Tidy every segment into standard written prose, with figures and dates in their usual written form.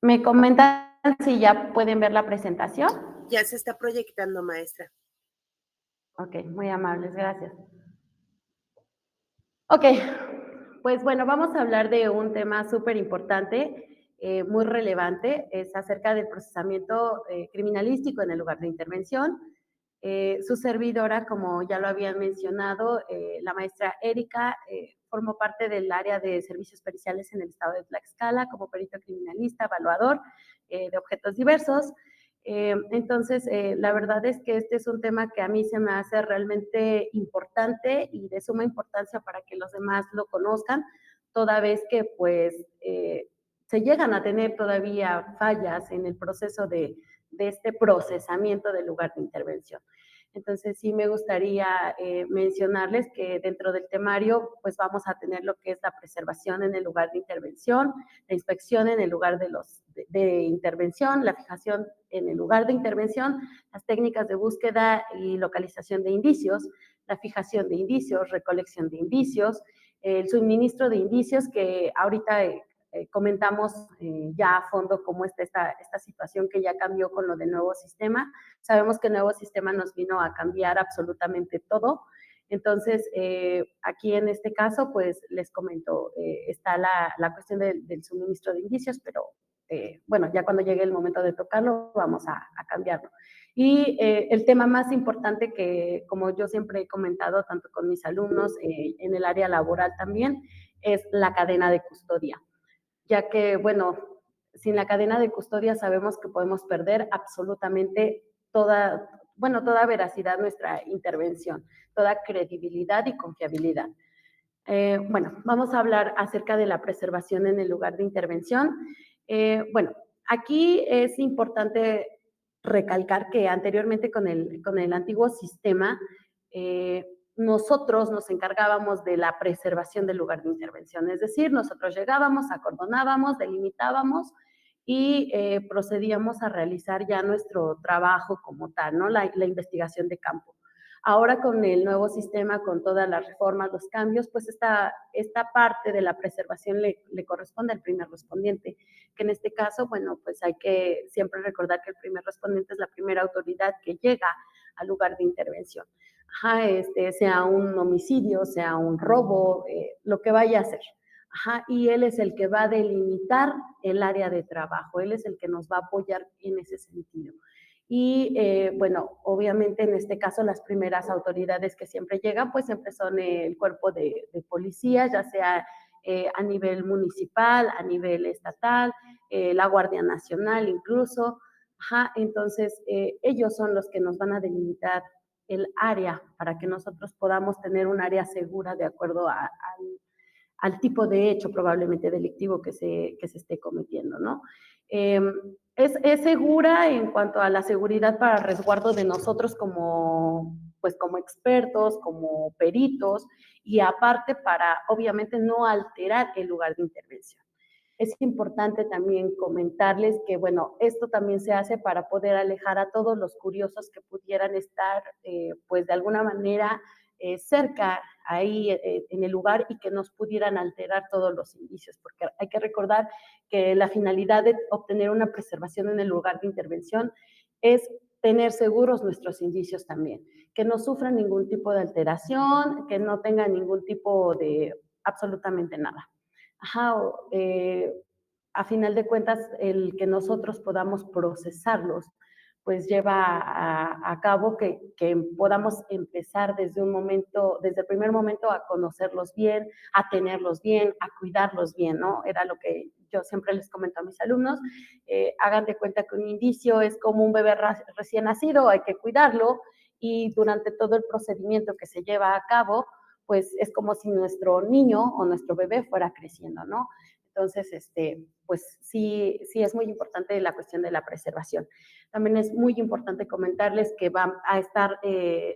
¿Me comentan si ya pueden ver la presentación? Ya se está proyectando, maestra. Ok, muy amables, gracias. Ok, pues bueno, vamos a hablar de un tema súper importante, muy relevante, es acerca del procesamiento criminalístico en el lugar de intervención. Su servidora, como ya lo habían mencionado, la maestra Erika, formó parte del área de servicios periciales en el estado de Tlaxcala como perito criminalista, evaluador de objetos diversos. Entonces, la verdad es que este es un tema que a mí se me hace realmente importante y de suma importancia para que los demás lo conozcan, toda vez que pues se llegan a tener todavía fallas en el proceso de este procesamiento del lugar de intervención. Entonces, sí me gustaría mencionarles que dentro del temario, pues vamos a tener lo que es la preservación en el lugar de intervención, la inspección en el lugar de intervención, la fijación en el lugar de intervención, las técnicas de búsqueda y localización de indicios, la fijación de indicios, recolección de indicios, el suministro de indicios que ahorita comentamos ya a fondo cómo está esta situación que ya cambió con lo del nuevo sistema. Sabemos que el nuevo sistema nos vino a cambiar absolutamente todo. Entonces, aquí en este caso, pues les comento, está la cuestión del suministro de indicios, pero bueno, ya cuando llegue el momento de tocarlo, vamos a cambiarlo. Y el tema más importante que, como yo siempre he comentado, tanto con mis alumnos en el área laboral también, es la cadena de custodia, ya que, bueno, sin la cadena de custodia sabemos que podemos perder absolutamente toda, bueno, toda veracidad nuestra intervención, toda credibilidad y confiabilidad. Bueno, vamos a hablar acerca de la preservación en el lugar de intervención. Bueno, aquí es importante recalcar que anteriormente con el antiguo sistema, nosotros nos encargábamos de la preservación del lugar de intervención, es decir, nosotros llegábamos, acordonábamos, delimitábamos y procedíamos a realizar ya nuestro trabajo como tal, ¿no? La investigación de campo. Ahora con el nuevo sistema, con todas las reformas, los cambios, pues esta parte de la preservación le corresponde al primer respondiente, que en este caso, bueno, pues hay que siempre recordar que el primer respondiente es la primera autoridad que llega al lugar de intervención. Ajá, sea un homicidio, sea un robo, lo que vaya a ser. Ajá, y él es el que va a delimitar el área de trabajo, él es el que nos va a apoyar en ese sentido. Y bueno, obviamente en este caso las primeras autoridades que siempre llegan, pues siempre son el cuerpo de policía, ya sea a nivel municipal, a nivel estatal, la Guardia Nacional incluso. Ajá, entonces, ellos son los que nos van a delimitar el área para que nosotros podamos tener un área segura de acuerdo al tipo de hecho probablemente delictivo que se esté cometiendo, ¿no? Eh, es segura en cuanto a la seguridad para resguardo de nosotros como, pues como expertos, como peritos, y aparte para, obviamente, no alterar el lugar de intervención. Es importante también comentarles que, bueno, esto también se hace para poder alejar a todos los curiosos que pudieran estar, pues de alguna manera, cerca ahí en el lugar y que nos pudieran alterar todos los indicios, porque hay que recordar que la finalidad de obtener una preservación en el lugar de intervención es tener seguros nuestros indicios también, que no sufran ningún tipo de alteración, que no tengan ningún tipo de absolutamente nada. Ajá, a final de cuentas, el que nosotros podamos procesarlos, pues lleva a cabo que podamos empezar desde un momento, desde el primer momento a conocerlos bien, a tenerlos bien, a cuidarlos bien, ¿no? Era lo que yo siempre les comento a mis alumnos. Hagan de cuenta que un indicio es como un bebé recién nacido, hay que cuidarlo y durante todo el procedimiento que se lleva a cabo, pues es como si nuestro niño o nuestro bebé fuera creciendo, ¿no? Entonces, pues sí, sí es muy importante la cuestión de la preservación. También es muy importante comentarles que va a estar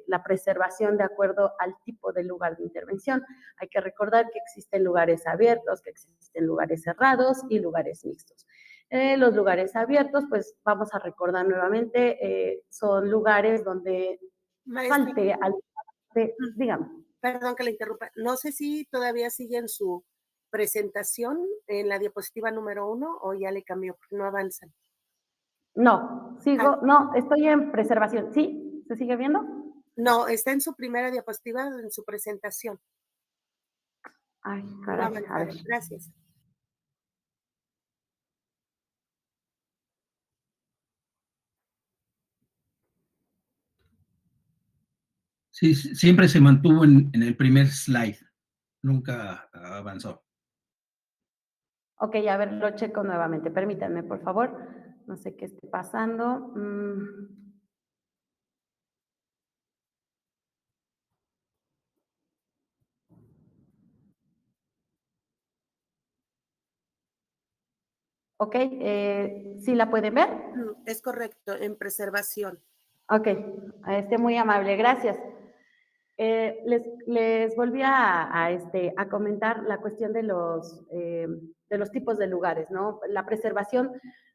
la preservación de acuerdo al tipo de lugar de intervención. Hay que recordar que existen lugares abiertos, que existen lugares cerrados y lugares mixtos. Los lugares abiertos, pues vamos a recordar nuevamente, son lugares donde Maestra, falte al... Dígame. perdón que le interrumpa. No sé si todavía siguen su presentación en la diapositiva número 1 o ya le cambió? Porque no avanzan. No, Ah, no, estoy en preservación. ¿Sí? ¿Se sigue viendo? no, está en su primera diapositiva, en su presentación. Ay, No ha caray, a ver. avanzado. Gracias. Sí, siempre se mantuvo en el primer slide, nunca avanzó. Ok, a ver, lo checo nuevamente. Permítanme, por favor. No sé qué esté pasando. Ok, ¿sí la pueden ver? Es correcto, en preservación. Ok, muy amable, gracias. Les volví a comentar la cuestión de los tipos de lugares, ¿no? La preservación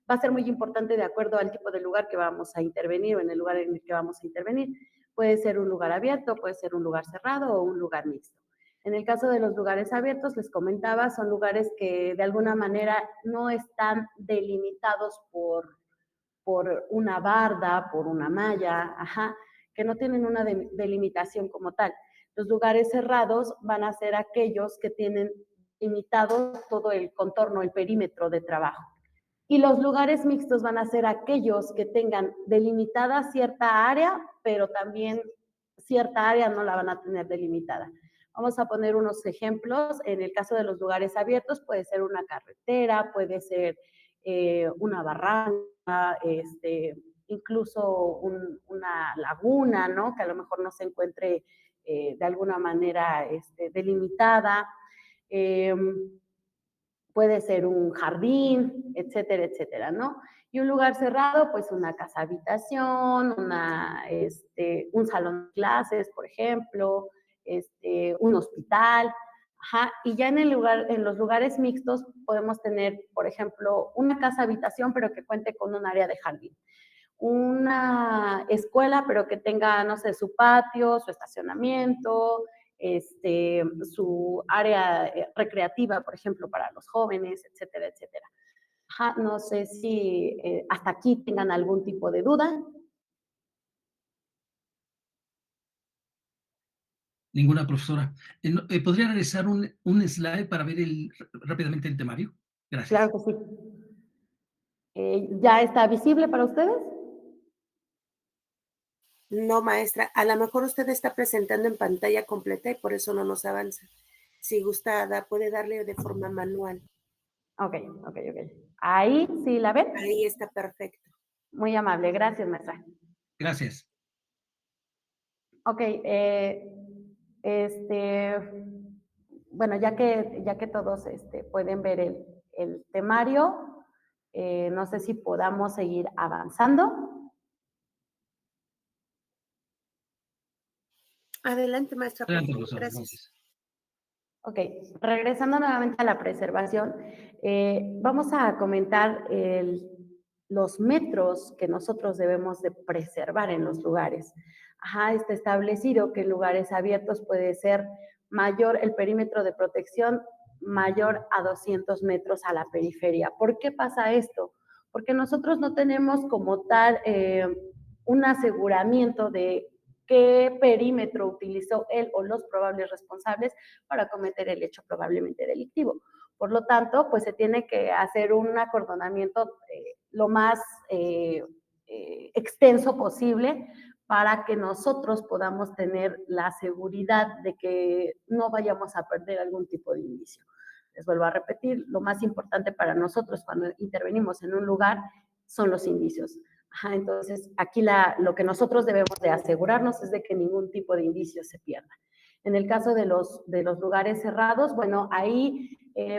va a ser muy importante de acuerdo al tipo de lugar que vamos a intervenir o en el lugar en el que vamos a intervenir. Puede ser un lugar abierto, puede ser un lugar cerrado o un lugar mixto. En el caso de los lugares abiertos, les comentaba, son lugares que de alguna manera no están delimitados por una barda, por una malla, ajá, que no tienen una delimitación como tal. Los lugares cerrados van a ser aquellos que tienen limitado todo el contorno, el perímetro de trabajo. Y los lugares mixtos van a ser aquellos que tengan delimitada cierta área, pero también cierta área no la van a tener delimitada. Vamos a poner unos ejemplos. En el caso de los lugares abiertos, puede ser una carretera, puede ser una barranca, incluso una laguna, ¿no? Que a lo mejor no se encuentre de alguna manera delimitada. Eh, Puede ser un jardín, etcétera, etcétera, ¿no? Y un lugar cerrado, pues una casa habitación, un salón de clases, por ejemplo, un hospital, ajá, y ya en los lugares mixtos podemos tener, por ejemplo, una casa habitación, pero que cuente con un área de jardín, una escuela, pero que tenga, no sé, su patio, su estacionamiento, su área recreativa, por ejemplo, para los jóvenes, etcétera, etcétera. Ajá, no sé si hasta aquí tengan algún tipo de duda. Ninguna profesora. ¿Podría regresar un slide para ver rápidamente el temario? Gracias. Claro que sí. ¿Ya está visible para ustedes? No, maestra, a lo mejor usted está presentando en pantalla completa y por eso no nos avanza. Si gusta, puede darle de forma manual. Ok. Ahí sí la ven. Ahí está perfecto. Muy amable, gracias, maestra. Gracias. Ok, bueno, ya que todos pueden ver el temario, no sé si podamos seguir avanzando. Adelante, maestra, por Adelante, favor. profesor. Gracias. Gracias. Ok, regresando nuevamente a la preservación, vamos a comentar los metros que nosotros debemos de preservar en los lugares. Ajá, está establecido que en lugares abiertos puede ser mayor el perímetro de protección, mayor a 200 metros a la periferia. ¿Por qué pasa esto? Porque nosotros no tenemos como tal un aseguramiento de qué perímetro utilizó él o los probables responsables para cometer el hecho probablemente delictivo. Por lo tanto, pues se tiene que hacer un acordonamiento lo más extenso posible para que nosotros podamos tener la seguridad de que no vayamos a perder algún tipo de indicio. Les vuelvo a repetir, lo más importante para nosotros cuando intervenimos en un lugar son los indicios. Ajá, entonces, aquí lo que nosotros debemos de asegurarnos es de que ningún tipo de indicio se pierda. En el caso de los lugares cerrados, bueno, ahí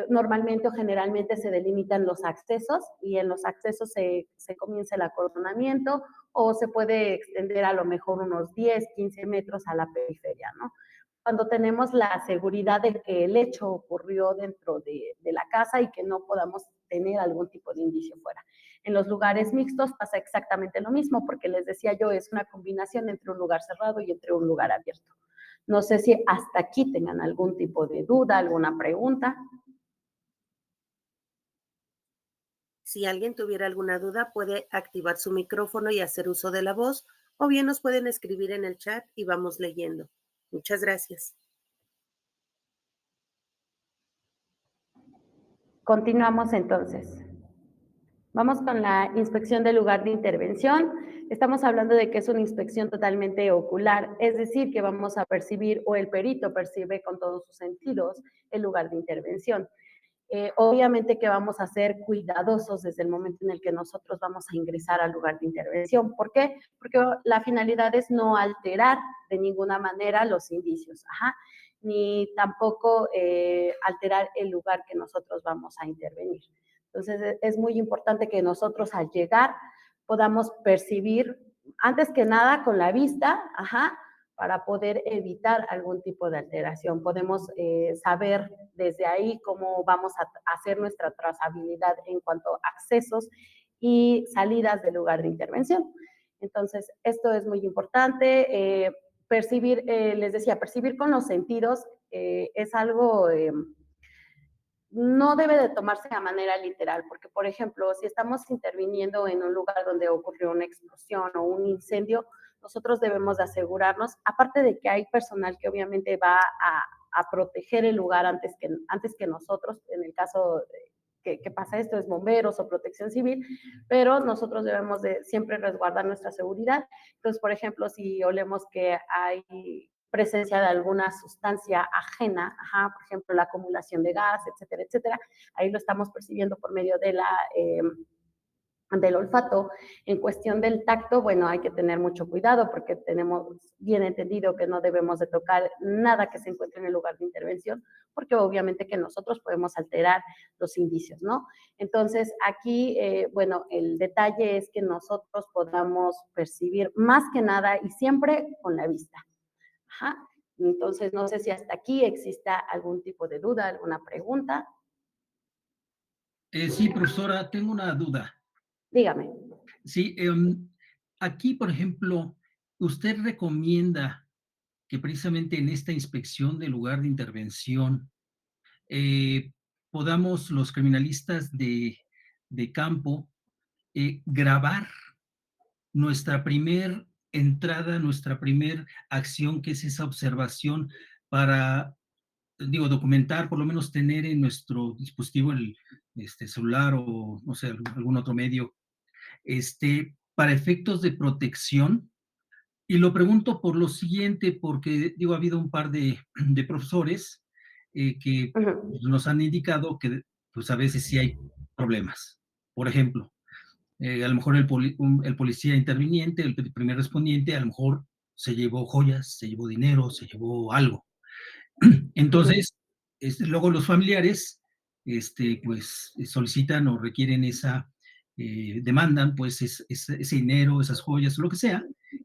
normalmente o generalmente se delimitan los accesos y en los accesos se comienza el acordonamiento o se puede extender a lo mejor unos 10, 15 metros a la periferia, ¿no? Cuando tenemos la seguridad de que el hecho ocurrió dentro de la casa y que no podamos tener algún tipo de indicio fuera. En los lugares mixtos pasa exactamente lo mismo, porque les decía yo, es una combinación entre un lugar cerrado y entre un lugar abierto. No sé si hasta aquí tengan algún tipo de duda, alguna pregunta. Si alguien tuviera alguna duda, puede activar su micrófono y hacer uso de la voz, o bien nos pueden escribir en el chat y vamos leyendo. Muchas gracias. Continuamos entonces. Vamos con la inspección del lugar de intervención. Estamos hablando de que es una inspección totalmente ocular, es decir, que vamos a percibir o el perito percibe con todos sus sentidos el lugar de intervención. Obviamente que vamos a ser cuidadosos desde el momento en el que nosotros vamos a ingresar al lugar de intervención. ¿Por qué? Porque la finalidad es no alterar de ninguna manera los indicios, ni tampoco alterar el lugar que nosotros vamos a intervenir. Entonces, es muy importante que nosotros al llegar podamos percibir, antes que nada con la vista, para poder evitar algún tipo de alteración. Podemos saber desde ahí cómo vamos a hacer nuestra trazabilidad en cuanto a accesos y salidas del lugar de intervención. Entonces, esto es muy importante. Percibir, les decía, percibir con los sentidos es algo no debe de tomarse de manera literal, porque, por ejemplo, si estamos interviniendo en un lugar donde ocurrió una explosión o un incendio, nosotros debemos de asegurarnos, aparte de que hay personal que obviamente va a proteger el lugar antes que nosotros, en el caso que pasa esto, es bomberos o protección civil, pero nosotros debemos de siempre resguardar nuestra seguridad. Entonces, por ejemplo, si olemos que hay presencia de alguna sustancia ajena, por ejemplo, la acumulación de gas, etcétera, etcétera. Ahí lo estamos percibiendo por medio de del olfato. En cuestión del tacto, bueno, hay que tener mucho cuidado porque tenemos bien entendido que no debemos de tocar nada que se encuentre en el lugar de intervención, porque obviamente que nosotros podemos alterar los indicios, ¿no? Entonces, aquí, bueno, el detalle es que nosotros podamos percibir más que nada y siempre con la vista. Entonces, no sé si hasta aquí exista algún tipo de duda, alguna pregunta. Sí, profesora, tengo una duda. Dígame. Sí, aquí, por ejemplo, ¿usted recomienda que precisamente en esta inspección del lugar de intervención eh, podamos los criminalistas de campo grabar nuestra primer entrada, nuestra primer acción, que es esa observación para, digo, documentar, por lo menos tener en nuestro dispositivo el celular o, no sé, algún otro medio, para efectos de protección? Y lo pregunto por lo siguiente, porque, digo, ha habido un par de profesores que Ujú. nos han indicado que, pues, a veces sí hay problemas. Por ejemplo, a lo mejor el policía interviniente, el primer respondiente, a lo mejor se llevó joyas, se llevó dinero, se llevó algo. Ujú. Entonces, luego los familiares, pues, solicitan o requieren demandan, pues, ese dinero, esas joyas, lo que sea,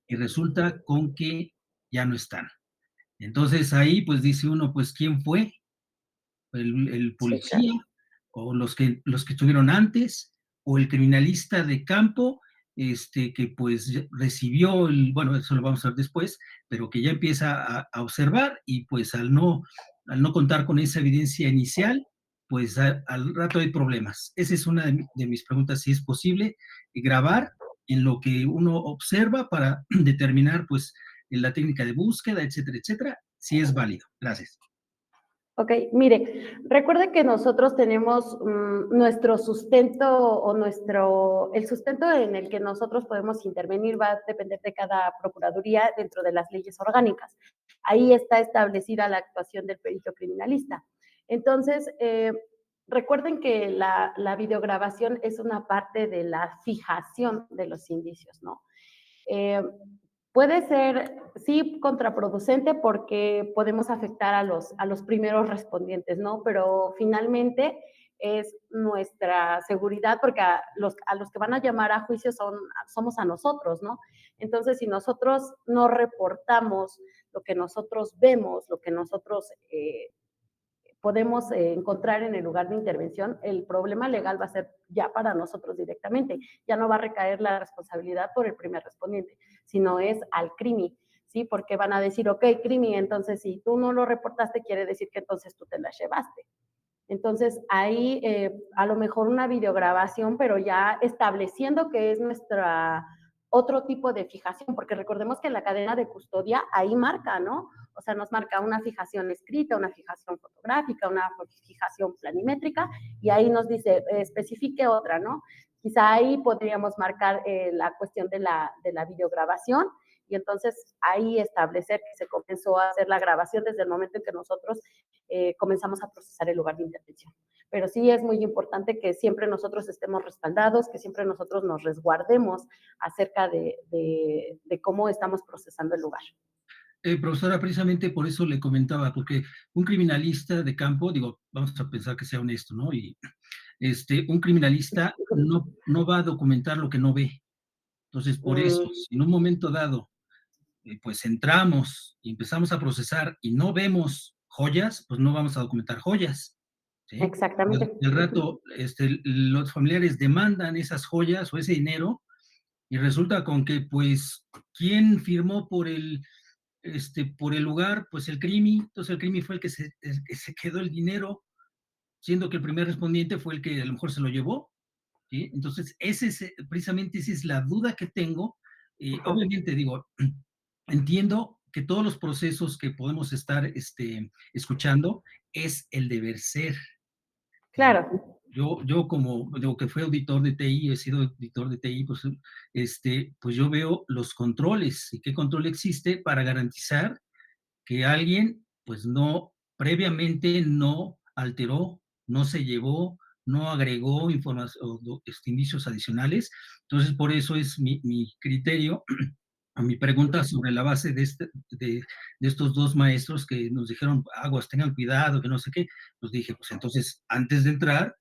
y resulta con que ya no están. Entonces, ahí, pues, dice uno, pues, ¿quién fue? El Sí, claro. policía, o los que estuvieron antes, o el criminalista de campo, que pues recibió bueno, eso lo vamos a ver después, pero que ya empieza a observar y pues al no contar con esa evidencia inicial, pues al rato hay problemas. Esa es una de mis preguntas, si es posible grabar en lo que uno observa para determinar pues en la técnica de búsqueda, etcétera, si es válido. Gracias. Ok, mire, recuerde que nosotros tenemos nuestro sustento o el sustento en el que nosotros podemos intervenir va a depender de cada procuraduría dentro de las leyes orgánicas. Ahí está establecida la actuación del perito criminalista. Entonces, recuerden que la videograbación es una parte de la fijación de los indicios, ¿no? Eh, Puede ser, sí, contraproducente porque podemos afectar a los primeros respondientes, ¿no? Pero finalmente es nuestra seguridad porque a los que van a llamar a juicio somos a nosotros, ¿no? Entonces, si nosotros no reportamos lo que nosotros vemos, lo que nosotros podemos encontrar en el lugar de intervención, el problema legal va a ser ya para nosotros directamente. Ya no va a recaer la responsabilidad por el primer respondiente, sino es al CRIMI, ¿sí? Porque van a decir, ok, CRIMI, entonces si tú no lo reportaste, quiere decir que entonces tú te la llevaste. Entonces, ahí a lo mejor una videograbación, pero ya estableciendo que es nuestra otro tipo de fijación, porque recordemos que en la cadena de custodia ahí marca, ¿no? O sea, nos marca una fijación escrita, una fijación fotográfica, una fijación planimétrica, y ahí nos dice, especifique otra, ¿no? Quizá ahí podríamos marcar la cuestión de la videograbación, y entonces ahí establecer que se comenzó a hacer la grabación desde el momento en que nosotros comenzamos a procesar el lugar de intervención. Pero sí es muy importante que siempre nosotros estemos respaldados, que siempre nosotros nos resguardemos acerca de cómo estamos procesando el lugar. Profesora, precisamente por eso le comentaba, porque un criminalista de campo, digo, vamos a pensar que sea honesto, ¿no? Y un criminalista no va a documentar lo que no ve. Entonces, por eso, Mm, si en un momento dado, pues entramos y empezamos a procesar y no vemos joyas, pues no vamos a documentar joyas, ¿sí? Y exactamente. al rato, los familiares demandan esas joyas o ese dinero y resulta con que, pues, ¿quién firmó por el lugar? Pues el crimi, entonces el crimi fue el que se quedó el dinero, siendo que el primer respondiente fue el que a lo mejor se lo llevó, ¿sí? Entonces, precisamente esa es la duda que tengo. Obviamente, digo, entiendo que todos los procesos que podemos estar escuchando es el deber ser. Claro, Yo como digo que fui auditor de TI, he sido auditor de TI, pues, pues yo veo los controles y qué control existe para garantizar que alguien, pues no, previamente no alteró, no se llevó, no agregó información, indicios adicionales. Entonces, por eso es mi criterio, a mi pregunta sobre la base de estos dos maestros que nos dijeron, aguas, tengan cuidado, que no sé qué, pues dije, pues entonces, antes de entrar,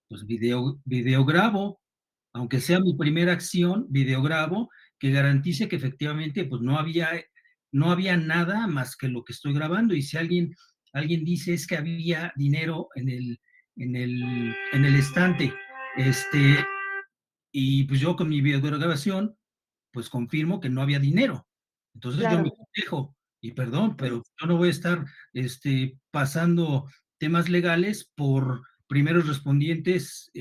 pues videograbo, aunque sea mi primera acción, videograbo, que garantice que efectivamente pues no había nada más que lo que estoy grabando, y si alguien dice es que había dinero en el estante, y pues yo con mi videograbación, pues confirmo que no había dinero. Entonces yo me claro. protejo, y perdón, pero yo no voy a estar pasando temas legales por primeros respondientes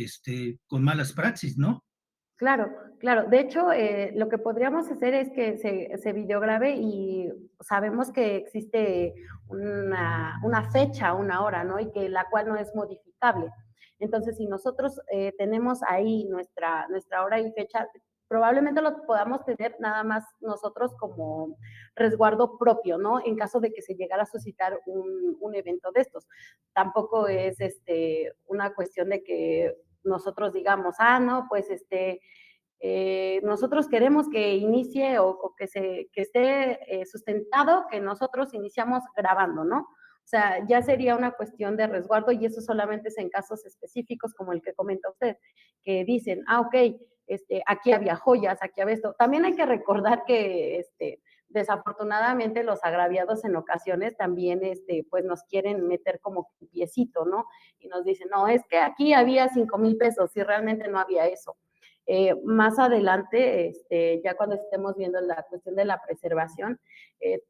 con malas praxis, ¿no? Claro, claro. De hecho, lo que podríamos hacer es que se videograbe y sabemos que existe una fecha, una hora, ¿no? Y que la cual no es modificable. Entonces, si nosotros tenemos ahí nuestra hora y fecha, probablemente lo podamos tener nada más nosotros como resguardo propio, ¿no? En caso de que se llegara a suscitar un evento de estos. Tampoco es una cuestión de que nosotros digamos, ah, no, pues nosotros queremos que inicie o que esté sustentado que nosotros iniciamos grabando, ¿no? O sea, ya sería una cuestión de resguardo y eso solamente es en casos específicos como el que comenta usted, que dicen, ah, ok, aquí había joyas, aquí había esto. También hay que recordar que desafortunadamente los agraviados en ocasiones también pues nos quieren meter como un piecito, ¿no? Y nos dicen, no, es que aquí había 5,000 pesos y realmente no había eso. Más adelante, ya cuando estemos viendo la cuestión de la preservación,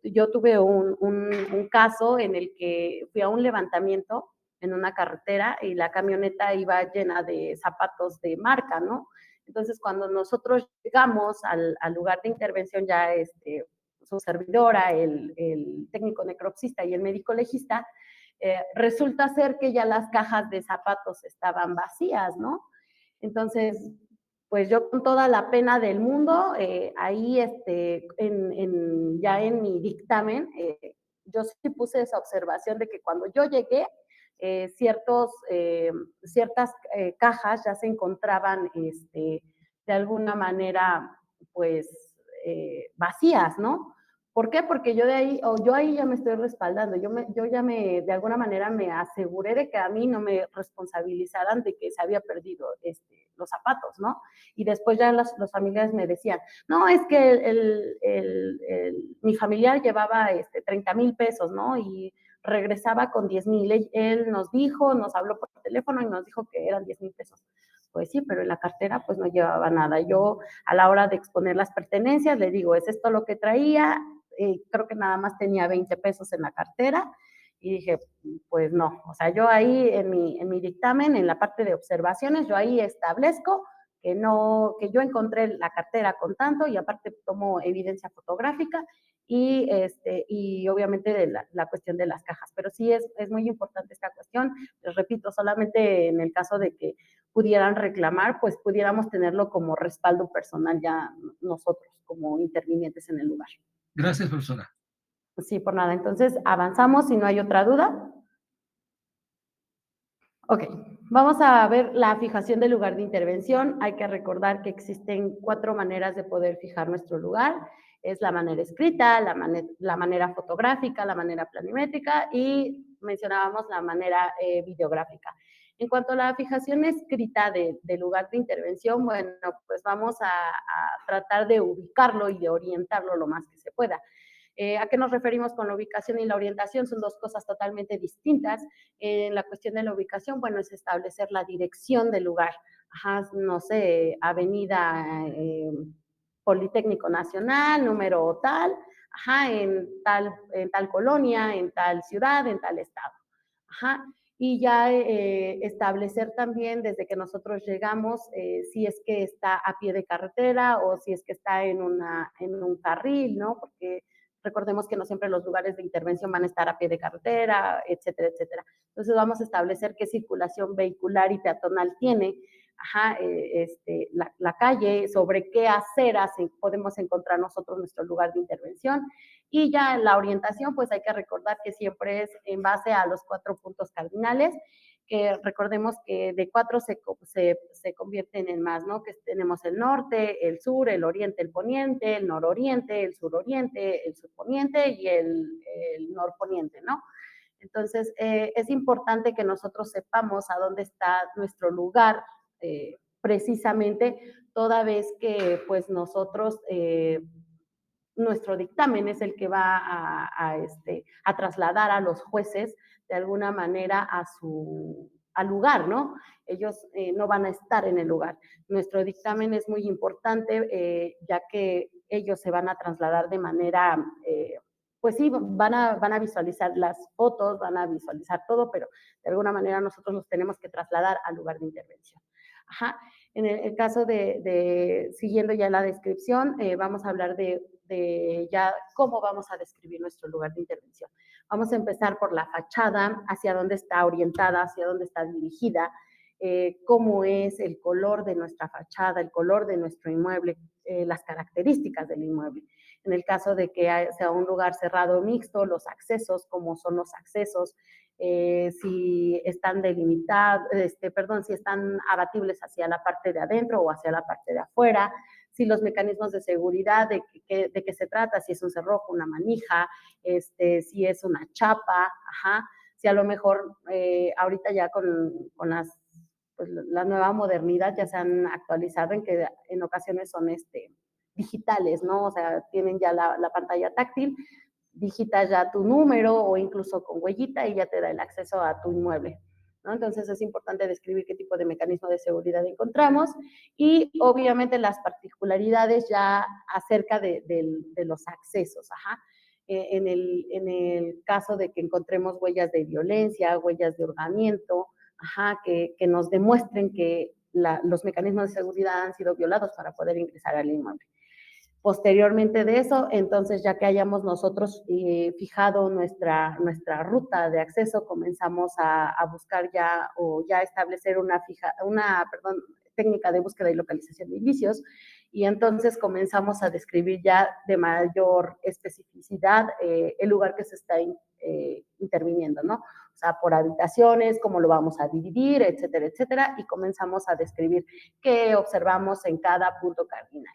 yo tuve un caso en el que fui a un levantamiento en una carretera y la camioneta iba llena de zapatos de marca, ¿no? Entonces, cuando nosotros llegamos al lugar de intervención, ya su servidora, el técnico necropsista y el médico legista, resulta ser que ya las cajas de zapatos estaban vacías, ¿no? Entonces, pues yo con toda la pena del mundo, ahí ya en mi dictamen, yo sí puse esa observación de que cuando yo llegué, ciertas cajas ya se encontraban de alguna manera, pues, vacías, ¿no? ¿Por qué? Porque yo ahí ya me estoy respaldando, yo ya de alguna manera me aseguré de que a mí no me responsabilizaran de que se había perdido los zapatos, ¿no? Y después ya los familiares me decían, no, es que mi familiar llevaba 30,000 pesos, ¿no? Y regresaba con 10,000. Él nos dijo, nos habló por teléfono y nos dijo que eran 10,000 pesos. Pues sí, pero en la cartera pues no llevaba nada. Yo a la hora de exponer las pertenencias le digo, ¿es esto lo que traía? Creo que nada más tenía 20 pesos en la cartera Y dije, pues no, o sea, yo ahí en mi dictamen, en la parte de observaciones, yo ahí establezco que no, que yo encontré la cartera con tanto y aparte tomo evidencia fotográfica y obviamente de la cuestión de las cajas. Pero sí es muy importante esta cuestión. Les repito, solamente en el caso de que pudieran reclamar, pues pudiéramos tenerlo como respaldo personal ya nosotros como intervinientes en el lugar. Gracias, profesora. Sí, por nada. Entonces, avanzamos si no hay otra duda. Ok, vamos a ver la fijación del lugar de intervención. Hay que recordar que existen 4 maneras de poder fijar nuestro lugar. Es la manera escrita, la manera fotográfica, la manera planimétrica y mencionábamos la manera videográfica. En cuanto a la fijación escrita de lugar de intervención, bueno, pues vamos a tratar de ubicarlo y de orientarlo lo más que se pueda. ¿A qué nos referimos con la ubicación y la orientación? Son 2 cosas totalmente distintas. En la cuestión de la ubicación, bueno, es establecer la dirección del lugar. Ajá, no sé, Avenida Politécnico Nacional, número tal, ajá, en tal colonia, en tal ciudad, en tal estado. Ajá. Y ya establecer también desde que nosotros llegamos si es que está a pie de carretera o si es que está en un carril, ¿no? Porque recordemos que no siempre los lugares de intervención van a estar a pie de carretera, etcétera, etcétera. Entonces vamos a establecer qué circulación vehicular y peatonal tiene, ajá, la calle, sobre qué aceras podemos encontrar nosotros nuestro lugar de intervención. Y ya la orientación, pues hay que recordar que siempre es en base a los 4 puntos cardinales, que recordemos que de 4 se convierten en más, ¿no? Que tenemos el norte, el sur, el oriente, el poniente, el nororiente, el suroriente, el surponiente y el norponiente, ¿no? Entonces, es importante que nosotros sepamos a dónde está nuestro lugar precisamente, toda vez que pues nosotros nuestro dictamen es el que va a trasladar a los jueces de alguna manera al lugar, ¿no? Ellos no van a estar en el lugar. Nuestro dictamen es muy importante ya que ellos se van a trasladar de manera, pues sí, van a visualizar las fotos, van a visualizar todo, pero de alguna manera nosotros los tenemos que trasladar al lugar de intervención. Ajá. En el caso siguiendo ya la descripción, vamos a hablar de ya cómo vamos a describir nuestro lugar de intervención. Vamos a empezar por la fachada, hacia dónde está orientada, hacia dónde está dirigida, cómo es el color de nuestra fachada, el color de nuestro inmueble, las características del inmueble. En el caso de que sea un lugar cerrado o mixto, los accesos, cómo son los accesos, si están delimitados, si están abatibles hacia la parte de adentro o hacia la parte de afuera, si los mecanismos de seguridad, de qué se trata, si es un cerrojo, una manija, si es una chapa, ajá, si a lo mejor ahorita ya con pues, la nueva modernidad ya se han actualizado en que en ocasiones son digitales, ¿no? O sea, tienen ya la pantalla táctil, digitas ya tu número o incluso con huellita y ya te da el acceso a tu inmueble, ¿no? Entonces es importante describir qué tipo de mecanismo de seguridad encontramos y obviamente las particularidades ya acerca de los accesos, ajá. En el caso de que encontremos huellas de violencia, huellas de hurgamiento, ajá, que nos demuestren que los mecanismos de seguridad han sido violados para poder ingresar al inmueble. Posteriormente de eso, entonces ya que hayamos nosotros fijado nuestra ruta de acceso, comenzamos a buscar ya o ya establecer una técnica de búsqueda y localización de indicios y entonces comenzamos a describir ya de mayor especificidad el lugar que se está interviniendo, ¿no? O sea, por habitaciones, cómo lo vamos a dividir, etcétera, etcétera, y comenzamos a describir qué observamos en cada punto cardinal.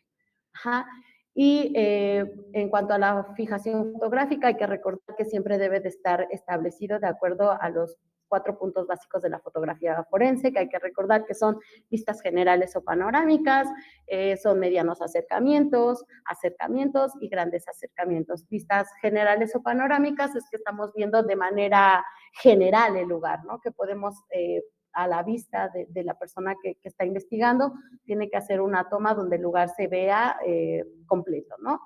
Ajá. Y en cuanto a la fijación fotográfica, hay que recordar que siempre debe de estar establecido de acuerdo a los 4 puntos básicos de la fotografía forense, que hay que recordar que son vistas generales o panorámicas, son medianos acercamientos, acercamientos y grandes acercamientos. Vistas generales o panorámicas es que estamos viendo de manera general el lugar, ¿no? Que podemos a la vista de la persona que está investigando, tiene que hacer una toma donde el lugar se vea completo, ¿no?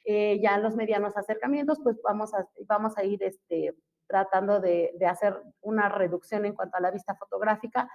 Ya en los medianos acercamientos, pues vamos a ir tratando de hacer una reducción en cuanto a la vista fotográfica,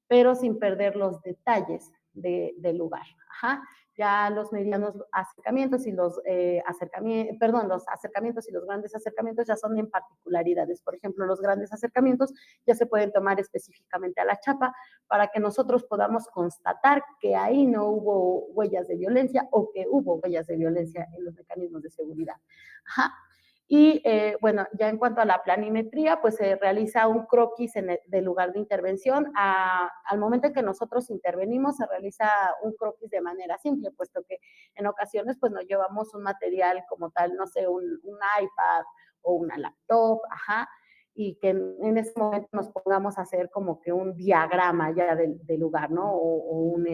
pero sin perder los detalles del lugar. Ajá. Ya los medianos acercamientos y los acercamientos y los grandes acercamientos ya son en particularidades. Por ejemplo, los grandes acercamientos ya se pueden tomar específicamente a la chapa para que nosotros podamos constatar que ahí no hubo huellas de violencia o que hubo huellas de violencia en los mecanismos de seguridad. Ajá. Y bueno, ya en cuanto a la planimetría, pues se realiza un croquis del lugar de intervención. Al momento en que nosotros intervenimos, se realiza un croquis de manera simple, puesto que en ocasiones pues no llevamos un material como tal, no sé, un iPad o una laptop, ajá, y que en ese momento nos pongamos a hacer como que un diagrama ya del lugar, ¿no? O un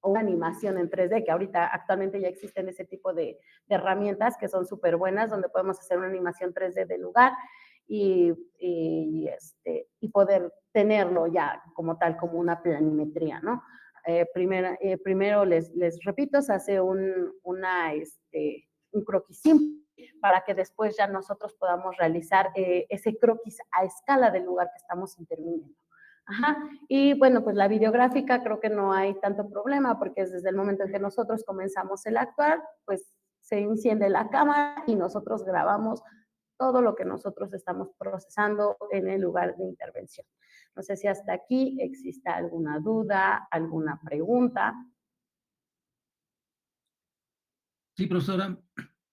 o una animación en 3D, que ahorita actualmente ya existen ese tipo de herramientas que son súper buenas, donde podemos hacer una animación 3D del lugar y poder tenerlo ya como tal, como una planimetría, ¿no? Primero les repito, se hace un croquis simple para que después ya nosotros podamos realizar ese croquis a escala del lugar que estamos interviniendo. Ajá. Y bueno, pues la videográfica creo que no hay tanto problema porque es desde el momento en que nosotros comenzamos el actuar, pues se enciende la cámara y nosotros grabamos todo lo que nosotros estamos procesando en el lugar de intervención. No sé si hasta aquí exista alguna duda, alguna pregunta. Sí, profesora,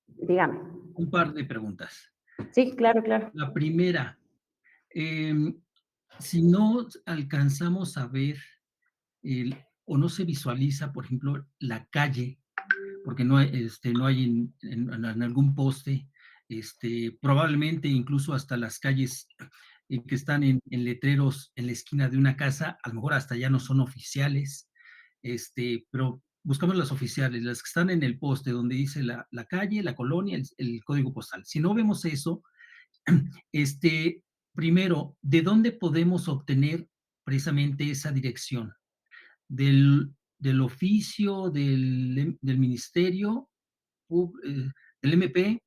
Dígame. un par de preguntas. Sí, claro, claro. La primera, em, si no alcanzamos a ver o no se visualiza, por ejemplo, la calle, porque no hay en algún poste, probablemente incluso hasta las calles que están en letreros en la esquina de una casa, a lo mejor hasta ya no son oficiales, pero buscamos las oficiales, las que están en el poste donde dice la calle, la colonia, el código postal. Si no vemos eso, este, primero, ¿de dónde podemos obtener precisamente esa dirección? Del oficio, del ministerio, del MP,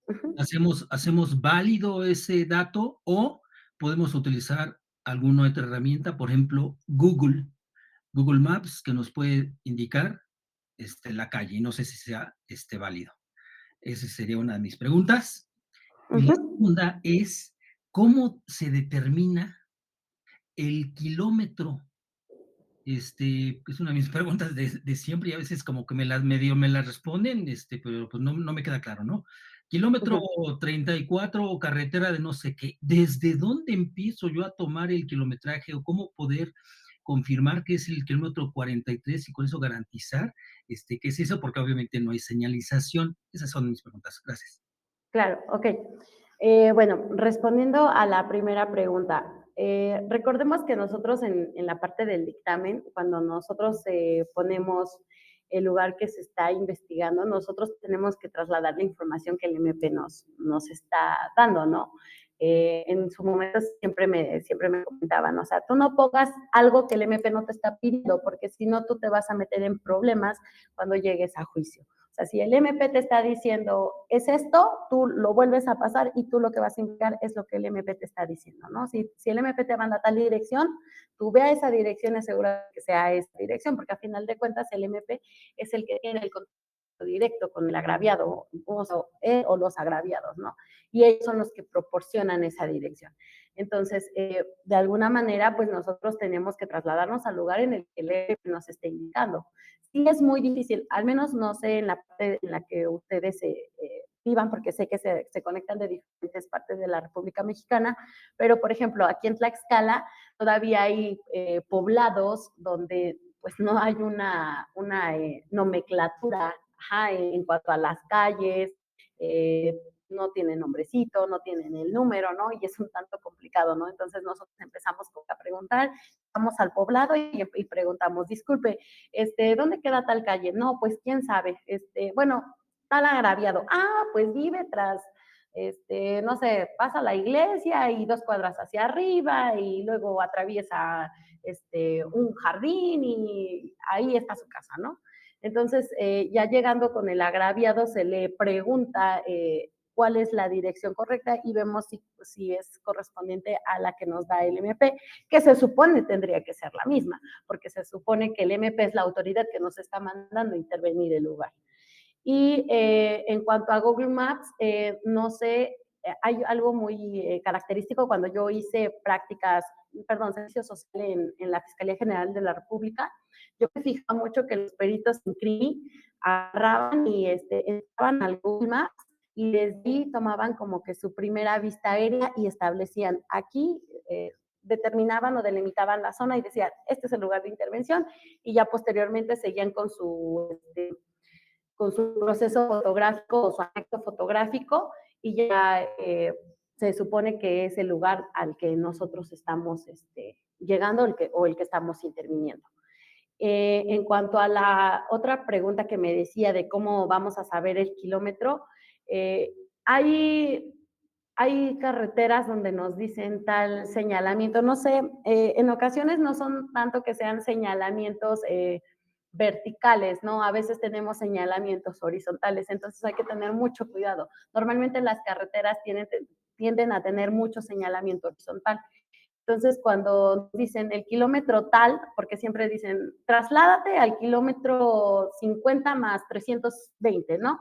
Ujú. hacemos válido ese dato o podemos utilizar alguna otra herramienta, por ejemplo, Google Maps, que nos puede indicar la calle. No sé si sea válido. Esa sería una de mis preguntas. Y la Ujú. segunda es, ¿cómo se determina el kilómetro? Es una de mis preguntas de siempre y a veces como que medio me las responden, pero pues no me queda claro, ¿no? Kilómetro Ujú. 34 o carretera de no sé qué. ¿Desde dónde empiezo yo a tomar el kilometraje o cómo poder confirmar que es el kilómetro 43 y con eso garantizar que es eso? Porque obviamente no hay señalización. Esas son mis preguntas. Gracias. Claro, ok. Bueno, respondiendo a la primera pregunta, recordemos que nosotros en la parte del dictamen, cuando nosotros ponemos el lugar que se está investigando, nosotros tenemos que trasladar la información que el MP nos está dando, ¿no? En su momento siempre me comentaban, o sea, tú no pongas algo que el MP no te está pidiendo, porque si no tú te vas a meter en problemas cuando llegues a juicio. O sea, si el MP te está diciendo, es esto, tú lo vuelves a pasar y tú lo que vas a indicar es lo que el MP te está diciendo, ¿no? Si el MP te manda a tal dirección, tú ve a esa dirección y asegura que sea esa dirección, porque a final de cuentas el MP es el que tiene el contacto directo con el agraviado o los agraviados, ¿no? Y ellos son los que proporcionan esa dirección. Entonces, de alguna manera, pues nosotros tenemos que trasladarnos al lugar en el que el MP nos esté indicando. Sí es muy difícil, al menos no sé en la parte en la que ustedes vivan, porque sé que se conectan de diferentes partes de la República Mexicana, pero por ejemplo, aquí en Tlaxcala todavía hay poblados donde pues no hay una nomenclatura ajá, en cuanto a las calles, no tienen nombrecito, no tienen el número, ¿no? Y es un tanto complicado, ¿no? Entonces nosotros empezamos a preguntar, vamos al poblado y preguntamos, disculpe, ¿dónde queda tal calle? No, pues quién sabe, bueno, tal agraviado. Ah, pues vive tras, no sé, pasa la iglesia y 2 cuadras hacia arriba y luego atraviesa, un jardín y ahí está su casa, ¿no? Entonces, ya llegando con el agraviado, se le pregunta cuál es la dirección correcta y vemos si es correspondiente a la que nos da el MP, que se supone tendría que ser la misma, porque se supone que el MP es la autoridad que nos está mandando a intervenir el lugar. Y en cuanto a Google Maps, no sé, hay algo muy característico cuando yo hice prácticas, perdón, servicio social en la Fiscalía General de la República. Yo me fijaba mucho que los peritos en CRIMI agarraban y entraban al Google Maps y desde ahí tomaban como que su primera vista aérea y establecían aquí, determinaban o delimitaban la zona y decían, este es el lugar de intervención, y ya posteriormente seguían con su proceso fotográfico o su aspecto fotográfico y ya se supone que es el lugar al que nosotros estamos llegando o el que estamos interviniendo. En cuanto a la otra pregunta que me decía de cómo vamos a saber el kilómetro, eh, hay, hay carreteras donde nos dicen tal señalamiento, no sé, en ocasiones no son tanto que sean señalamientos verticales, ¿no? A veces tenemos señalamientos horizontales, entonces hay que tener mucho cuidado. Normalmente las carreteras tienden a tener mucho señalamiento horizontal. Entonces, cuando dicen el kilómetro tal, porque siempre dicen, trasládate al kilómetro 50 más 320, ¿no?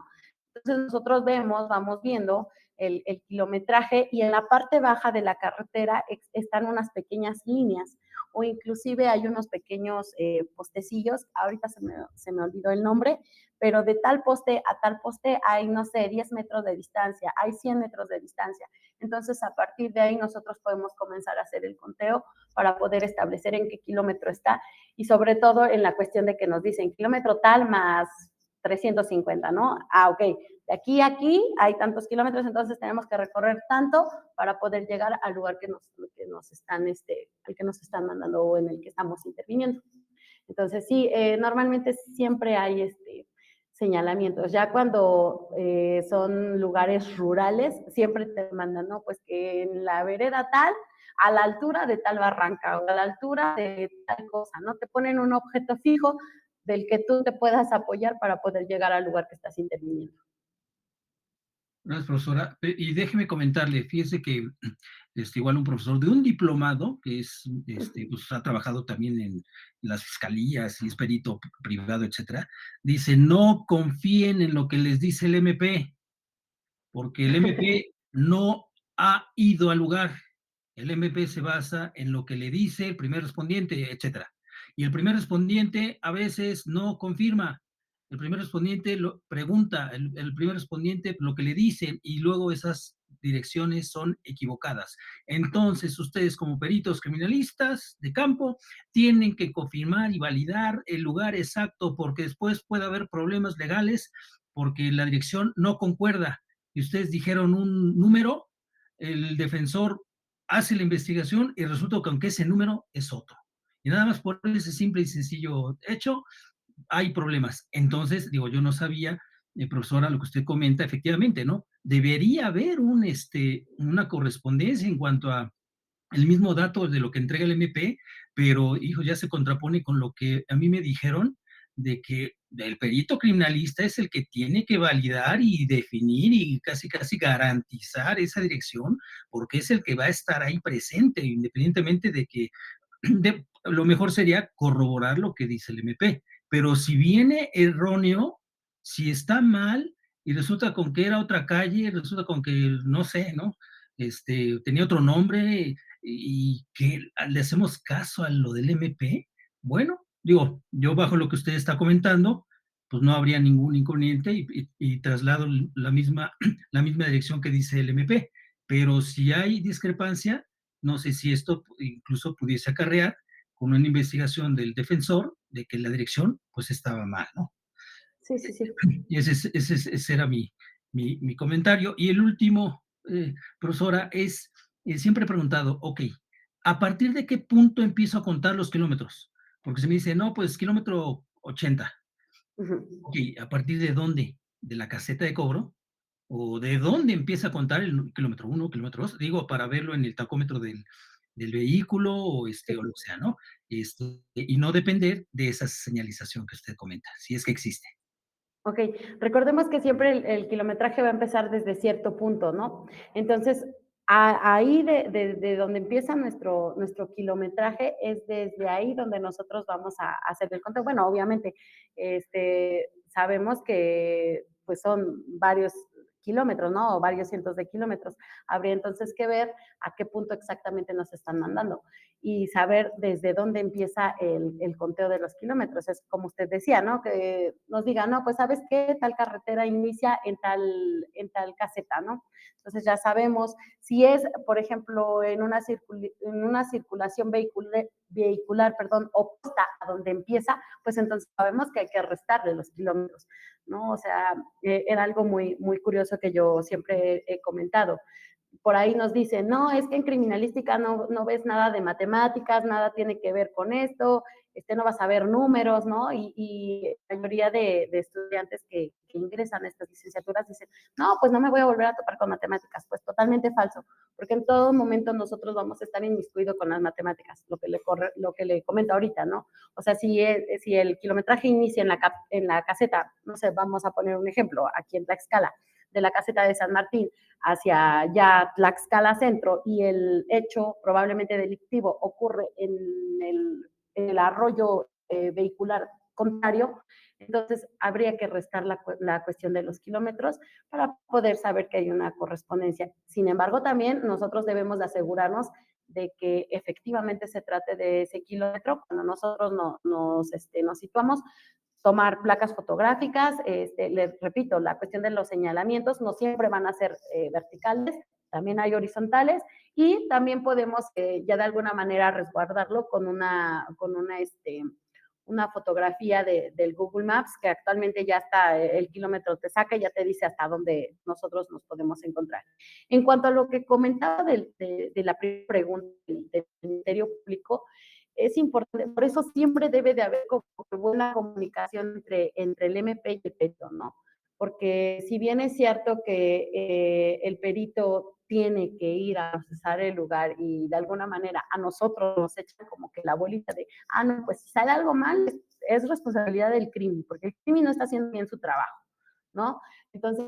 Entonces nosotros vamos viendo el kilometraje y en la parte baja de la carretera están unas pequeñas líneas o inclusive hay unos pequeños postecillos, ahorita se me olvidó el nombre, pero de tal poste a tal poste hay, no sé, 10 metros de distancia, hay 100 metros de distancia. Entonces, a partir de ahí nosotros podemos comenzar a hacer el conteo para poder establecer en qué kilómetro está y sobre todo en la cuestión de que nos dicen kilómetro tal más 350, ¿no? Ah, ok, de aquí a aquí hay tantos kilómetros, entonces tenemos que recorrer tanto para poder llegar al lugar al que nos están mandando o en el que estamos interviniendo. Entonces, sí, normalmente siempre hay señalamientos. Ya cuando son lugares rurales, siempre te mandan, ¿no? Pues que en la vereda tal, a la altura de tal barranca o a la altura de tal cosa, ¿no? Te ponen un objeto fijo del que tú te puedas apoyar para poder llegar al lugar que estás interviniendo. Gracias, profesora. Y déjeme comentarle, fíjese que igual un profesor de un diplomado, que es, pues ha trabajado también en las fiscalías y es perito privado, etcétera, dice, no confíen en lo que les dice el MP, porque el MP no ha ido al lugar. El MP se basa en lo que le dice el primer respondiente, etcétera. Y el primer respondiente a veces no confirma. El primer respondiente lo pregunta, el primer respondiente lo que le dicen y luego esas direcciones son equivocadas. Entonces, ustedes como peritos criminalistas de campo tienen que confirmar y validar el lugar exacto porque después puede haber problemas legales porque la dirección no concuerda y ustedes dijeron un número, el defensor hace la investigación y resulta que aunque ese número es otro. Y nada más por ese simple y sencillo hecho, hay problemas. Entonces, digo, yo no sabía, profesora, lo que usted comenta, efectivamente, ¿no? Debería haber una correspondencia en cuanto a el mismo dato de lo que entrega el MP, pero hijo, ya se contrapone con lo que a mí me dijeron de que el perito criminalista es el que tiene que validar y definir y casi casi garantizar esa dirección, porque es el que va a estar ahí presente, independientemente de que lo mejor sería corroborar lo que dice el MP, pero si viene erróneo, si está mal y resulta con que era otra calle, resulta con que no sé, ¿no? Tenía otro nombre y que le hacemos caso a lo del MP, bueno, digo, yo bajo lo que usted está comentando, pues no habría ningún inconveniente y traslado la misma dirección que dice el MP, pero si hay discrepancia, no sé si esto incluso pudiese acarrear con una investigación del defensor de que la dirección pues estaba mal, ¿no? Sí, sí, sí. Y ese era mi comentario. Y el último, profesora, es, siempre he preguntado, ok, ¿a partir de qué punto empiezo a contar los kilómetros? Porque se me dice, no, pues kilómetro 80. Ujú. Ok, ¿a partir de dónde? ¿De la caseta de cobro? ¿O de dónde empieza a contar el kilómetro 1, kilómetro 2? Digo, para verlo en el tacómetro del vehículo o lo que sea, ¿no? Y no depender de esa señalización que usted comenta, si es que existe. Ok, recordemos que siempre el kilometraje va a empezar desde cierto punto, ¿no? Entonces, ahí de donde empieza nuestro kilometraje es desde ahí donde nosotros vamos a hacer el conteo. Bueno, obviamente, sabemos que pues son varios kilómetros, ¿no? O varios cientos de kilómetros. Habría entonces que ver a qué punto exactamente nos están mandando y saber desde dónde empieza el conteo de los kilómetros. Es como usted decía, ¿no? Que nos diga, no, pues sabes qué, tal carretera inicia en tal caseta, ¿no? Entonces ya sabemos si es, por ejemplo, en una circulación vehicular, perdón, opuesta a donde empieza, pues entonces sabemos que hay que restarle los kilómetros, ¿no? O sea, era algo muy, muy curioso que yo siempre he comentado. Por ahí nos dicen, no, es que en criminalística no ves nada de matemáticas, nada tiene que ver con esto, no vas a ver números, ¿no? Y la mayoría de estudiantes que ingresan a estas licenciaturas dicen, no, pues no me voy a volver a topar con matemáticas. Pues totalmente falso, porque en todo momento nosotros vamos a estar inmiscuidos con las matemáticas, lo que le comento ahorita, ¿no? O sea, si el kilometraje inicia en la caseta, no sé, vamos a poner un ejemplo, aquí en Tlaxcala, de la caseta de San Martín hacia ya Tlaxcala Centro y el hecho probablemente delictivo ocurre en el arroyo vehicular contrario, entonces habría que restar la cuestión de los kilómetros para poder saber que hay una correspondencia. Sin embargo, también nosotros debemos de asegurarnos de que efectivamente se trate de ese kilómetro cuando nosotros nos situamos, tomar placas fotográficas, les repito, la cuestión de los señalamientos no siempre van a ser verticales, también hay horizontales y también podemos ya de alguna manera resguardarlo una fotografía del Google Maps, que actualmente ya está, el kilómetro te saca y ya te dice hasta dónde nosotros nos podemos encontrar. En cuanto a lo que comentaba de la primera pregunta del Ministerio Público, es importante, por eso siempre debe de haber como buena comunicación entre el MP y el perito, ¿no? Porque si bien es cierto que el perito tiene que ir a procesar el lugar y de alguna manera a nosotros nos echan como que la bolita de, no, pues si sale algo mal es responsabilidad del crimen, porque el crimen no está haciendo bien su trabajo, ¿no? Entonces,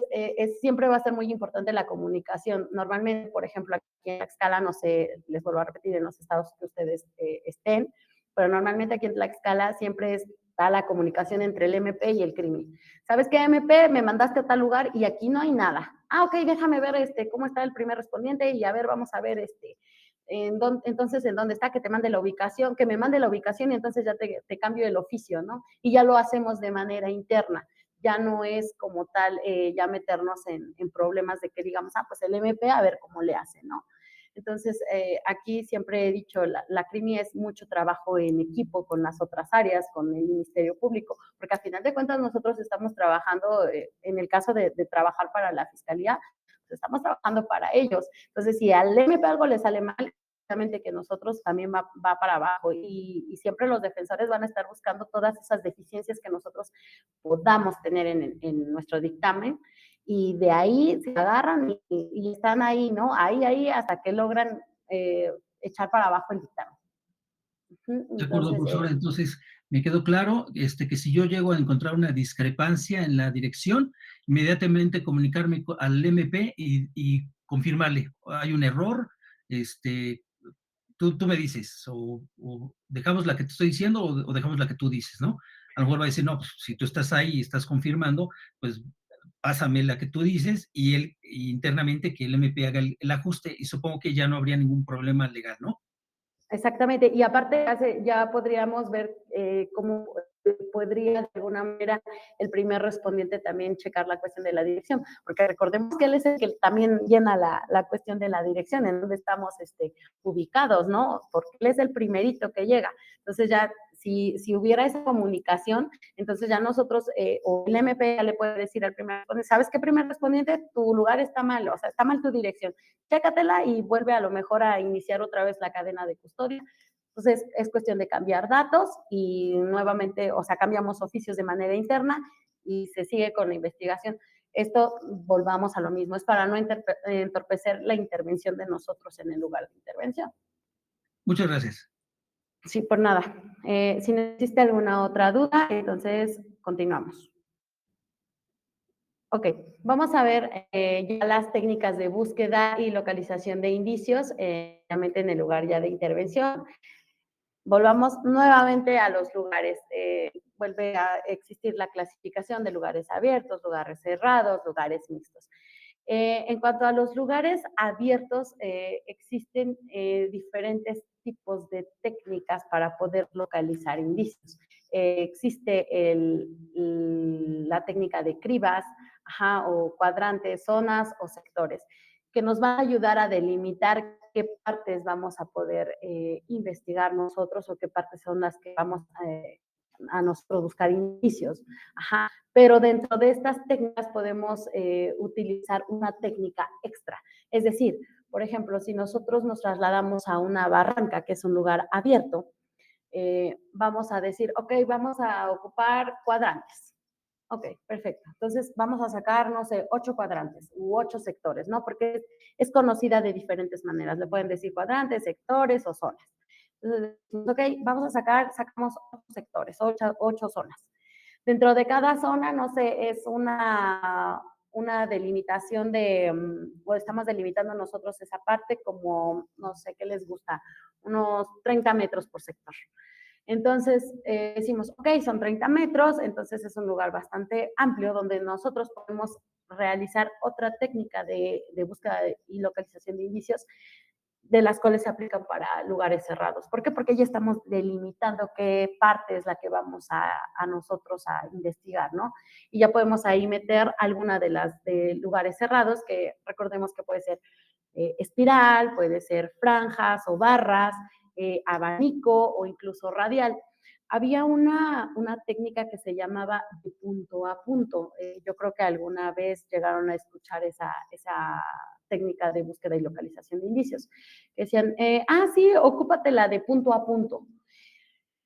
siempre va a ser muy importante la comunicación. Normalmente, por ejemplo, aquí en Tlaxcala, no sé, les vuelvo a repetir, en los estados que ustedes estén, pero normalmente aquí en Tlaxcala siempre está la comunicación entre el MP y el crimen. ¿Sabes qué, MP? Me mandaste a tal lugar y aquí no hay nada. Ok, déjame ver cómo está el primer respondiente y a ver, vamos a ver entonces en dónde está, que te mande la ubicación, que me mande la ubicación y entonces ya te cambio el oficio, ¿no? Y ya lo hacemos de manera interna, ya no es como tal ya meternos en problemas de que digamos, pues el MP a ver cómo le hace, ¿no? Entonces, aquí siempre he dicho, la CRIMI es mucho trabajo en equipo con las otras áreas, con el Ministerio Público, porque al final de cuentas nosotros estamos trabajando, en el caso de trabajar para la Fiscalía, pues estamos trabajando para ellos. Entonces, si al MP algo le sale mal, que nosotros también va para abajo y siempre los defensores van a estar buscando todas esas deficiencias que nosotros podamos tener en nuestro dictamen y de ahí se agarran y están ahí, ¿no? Ahí hasta que logran echar para abajo el dictamen. De acuerdo, Entonces, profesora. Entonces, me quedó claro que si yo llego a encontrar una discrepancia en la dirección, inmediatamente comunicarme al MP y confirmarle, hay un error, este, tú me dices, o dejamos la que te estoy diciendo o dejamos la que tú dices, ¿no? A lo mejor va a decir, no, pues si tú estás ahí y estás confirmando, pues pásame la que tú dices y él internamente que el MP haga el ajuste y supongo que ya no habría ningún problema legal, ¿no? exactamente, y aparte ya podríamos ver cómo podría de alguna manera el primer respondiente también checar la cuestión de la dirección, porque recordemos que él es el que también llena la cuestión de la dirección, en donde estamos ubicados, ¿no? Porque él es el primerito que llega. Entonces ya, si hubiera esa comunicación, entonces ya nosotros, o el MP ya le puede decir al primer respondiente, ¿sabes qué primer respondiente? Tu lugar está mal, o sea, está mal tu dirección, chécatela y vuelve a lo mejor a iniciar otra vez la cadena de custodia. Entonces, es cuestión de cambiar datos y nuevamente, o sea, cambiamos oficios de manera interna y se sigue con la investigación. Esto, volvamos a lo mismo, es para no entorpecer la intervención de nosotros en el lugar de intervención. Muchas gracias. Sí, por nada. Si no existe alguna otra duda, entonces continuamos. Ok, vamos a ver ya las técnicas de búsqueda y localización de indicios, obviamente en el lugar ya de intervención. Volvamos nuevamente a los lugares. Vuelve a existir la clasificación de lugares abiertos, lugares cerrados, lugares mixtos. En cuanto a los lugares abiertos, existen diferentes tipos de técnicas para poder localizar indicios. Existe la técnica de cribas, ajá, o cuadrantes, zonas o sectores, que nos va a ayudar a delimitar qué partes vamos a poder investigar nosotros o qué partes son las que vamos a nosotros buscar indicios. Ajá. Pero dentro de estas técnicas podemos utilizar una técnica extra. Es decir, por ejemplo, si nosotros nos trasladamos a una barranca, que es un lugar abierto, vamos a decir, ok, vamos a ocupar cuadrantes. Ok, perfecto. Entonces vamos a sacar, no sé, 8 cuadrantes u 8 sectores, ¿no? Porque es conocida de diferentes maneras. Le pueden decir cuadrantes, sectores o zonas. Entonces, ok, vamos a sacamos 8 sectores, 8 zonas. Dentro de cada zona, no sé, es una delimitación de, o estamos delimitando nosotros esa parte como, no sé, ¿qué les gusta? Unos 30 metros por sector. Entonces decimos, ok, son 30 metros, entonces es un lugar bastante amplio donde nosotros podemos realizar otra técnica de búsqueda y localización de indicios de las cuales se aplican para lugares cerrados. ¿Por qué? Porque ya estamos delimitando qué parte es la que vamos a nosotros a investigar, ¿no? Y ya podemos ahí meter alguna de las de lugares cerrados, que recordemos que puede ser espiral, puede ser franjas o barras, abanico o incluso radial. Había una técnica que se llamaba de punto a punto. Yo creo que alguna vez llegaron a escuchar esa técnica de búsqueda y localización de indicios. Que decían, sí, ocúpatela de punto a punto.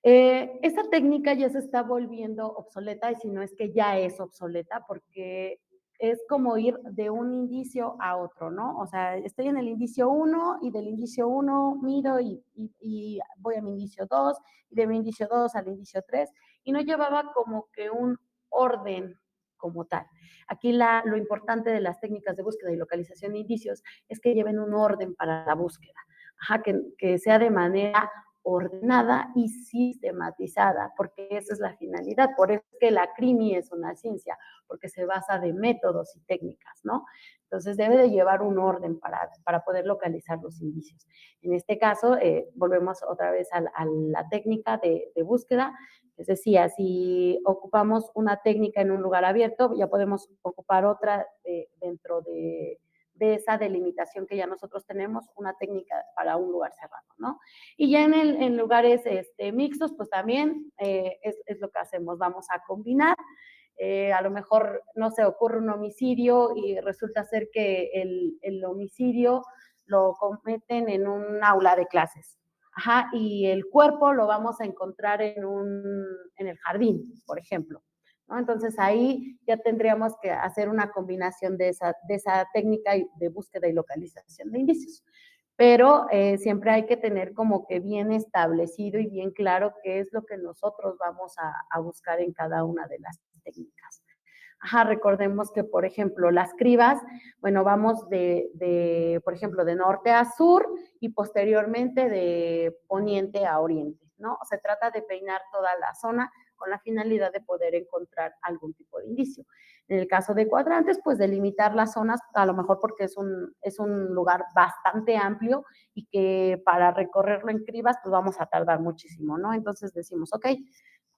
Esta técnica ya se está volviendo obsoleta y si no es que ya es obsoleta porque es como ir de un indicio a otro, ¿no? O sea, estoy en el indicio 1 y del indicio 1 miro y voy a mi indicio 2 y de mi indicio 2 al indicio 3 y no llevaba como que un orden como tal. Aquí lo importante de las técnicas de búsqueda y localización de indicios es que lleven un orden para la búsqueda, ajá, que sea de manera ordenada y sistematizada, porque esa es la finalidad. Por eso es que la CRIMI es una ciencia, porque se basa de métodos y técnicas, ¿no? Entonces debe de llevar un orden para poder localizar los indicios. En este caso, volvemos otra vez a la técnica de búsqueda. Les decía, si ocupamos una técnica en un lugar abierto, ya podemos ocupar otra dentro de esa delimitación que ya nosotros tenemos, una técnica para un lugar cerrado, ¿no? Y ya en lugares mixtos, pues también es lo que hacemos, vamos a combinar. A lo mejor no se ocurre un homicidio y resulta ser que el homicidio lo cometen en un aula de clases. Ajá, y el cuerpo lo vamos a encontrar en el jardín, por ejemplo. ¿No? Entonces ahí ya tendríamos que hacer una combinación de esa técnica de búsqueda y localización de indicios. Pero siempre hay que tener como que bien establecido y bien claro qué es lo que nosotros vamos a buscar en cada una de las técnicas. Ajá, recordemos que, por ejemplo, las cribas, bueno, vamos por ejemplo, de norte a sur y posteriormente de poniente a oriente, ¿no? Se trata de peinar toda la zona con la finalidad de poder encontrar algún tipo de indicio. En el caso de cuadrantes, pues delimitar las zonas, a lo mejor porque es un lugar bastante amplio y que para recorrerlo en cribas, pues vamos a tardar muchísimo, ¿no? Entonces decimos, ok,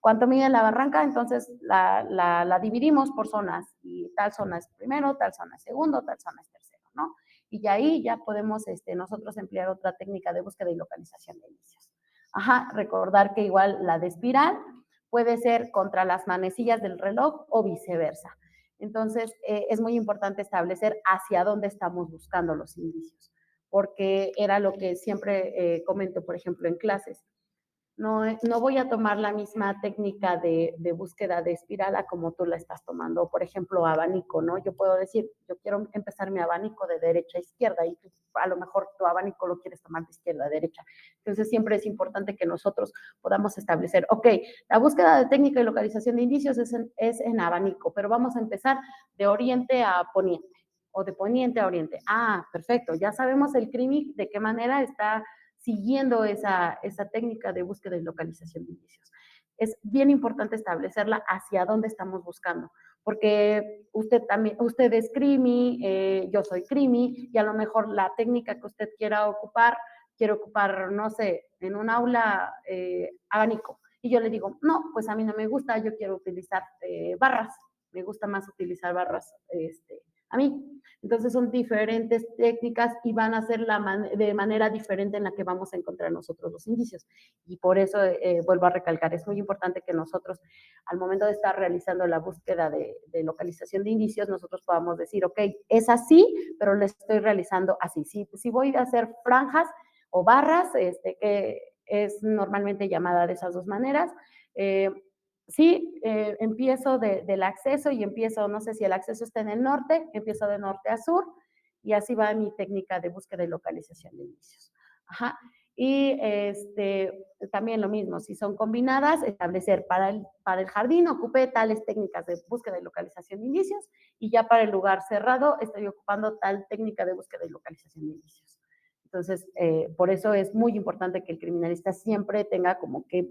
¿cuánto mide la barranca? Entonces la dividimos por zonas y tal zona es primero, tal zona es segundo, tal zona es tercero, ¿no? Y ahí ya podemos nosotros emplear otra técnica de búsqueda y localización de indicios. Ajá, recordar que igual la de espiral puede ser contra las manecillas del reloj o viceversa. Entonces, es muy importante establecer hacia dónde estamos buscando los indicios, porque era lo que siempre comento, por ejemplo, en clases. No voy a tomar la misma técnica de búsqueda de espiral a como tú la estás tomando. Por ejemplo, abanico, ¿no? Yo puedo decir, yo quiero empezar mi abanico de derecha a izquierda y tú, a lo mejor tu abanico lo quieres tomar de izquierda a derecha. Entonces, siempre es importante que nosotros podamos establecer, ok, la búsqueda de técnica y localización de indicios es en abanico, pero vamos a empezar de oriente a poniente o de poniente a oriente. Ah, perfecto, ya sabemos el CRIMI de qué manera está siguiendo esa técnica de búsqueda y localización de indicios. Es bien importante establecerla hacia dónde estamos buscando, porque usted es CRIMI, yo soy CRIMI, y a lo mejor la técnica que usted quiere ocupar, no sé, en un aula abanico, y yo le digo, no, pues a mí no me gusta, yo quiero utilizar barras, me gusta más utilizar barras a mí. Entonces son diferentes técnicas y van a ser de manera diferente en la que vamos a encontrar nosotros los indicios. Y por eso vuelvo a recalcar, es muy importante que nosotros, al momento de estar realizando la búsqueda de localización de indicios, nosotros podamos decir, ok, es así, pero lo estoy realizando así. Si voy a hacer franjas o barras, que es normalmente llamada de esas dos maneras, sí, empiezo del acceso y empiezo, no sé si el acceso está en el norte, empiezo de norte a sur y así va mi técnica de búsqueda y localización de indicios. Ajá. Y también lo mismo, si son combinadas, establecer para el jardín ocupé tales técnicas de búsqueda y localización de indicios y ya para el lugar cerrado estoy ocupando tal técnica de búsqueda y localización de indicios. Entonces, por eso es muy importante que el criminalista siempre tenga como que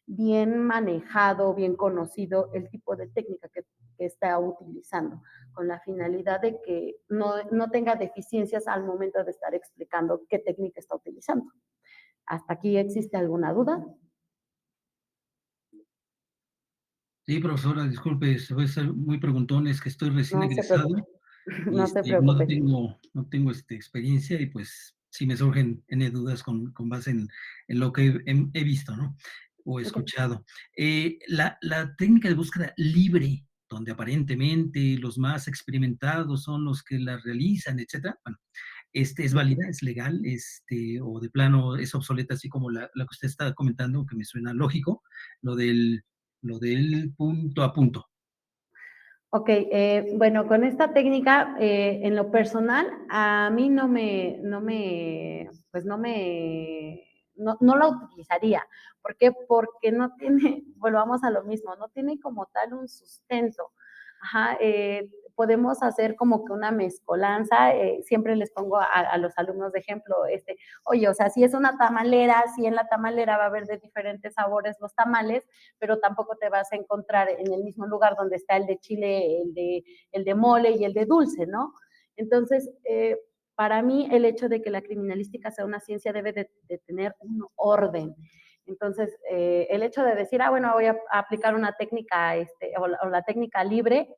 bien manejado, bien conocido el tipo de técnica que está utilizando, con la finalidad de que no tenga deficiencias al momento de estar explicando qué técnica está utilizando. ¿Hasta aquí existe alguna duda? Sí, profesora, disculpe, se voy a ser muy preguntón, es que estoy recién No se preocupe, egresado y no se no preocupe. tengo experiencia y pues sí me surgen N dudas con base en lo que he visto, ¿no? O Okay. escuchado. La técnica de búsqueda libre, donde aparentemente los más experimentados son los que la realizan, etcétera. Bueno, ¿es válida, es legal, o de plano es obsoleta, así como la que usted está comentando, que me suena lógico, lo del, lo del punto a punto? Ok, bueno, con esta técnica, en lo personal, a mí pues no la utilizaría. ¿Por qué? Porque no tiene, volvamos a lo mismo, no tiene como tal un sustento. Ajá, podemos hacer como que una mezcolanza, siempre les pongo a los alumnos de ejemplo, oye, o sea, si es una tamalera, si en la tamalera va a haber de diferentes sabores los tamales, pero tampoco te vas a encontrar en el mismo lugar donde está el de chile, el de mole y el de dulce, ¿no? Entonces, para mí el hecho de que la criminalística sea una ciencia debe de tener un orden. Entonces, el hecho de decir, bueno, voy a aplicar una técnica o la técnica libre,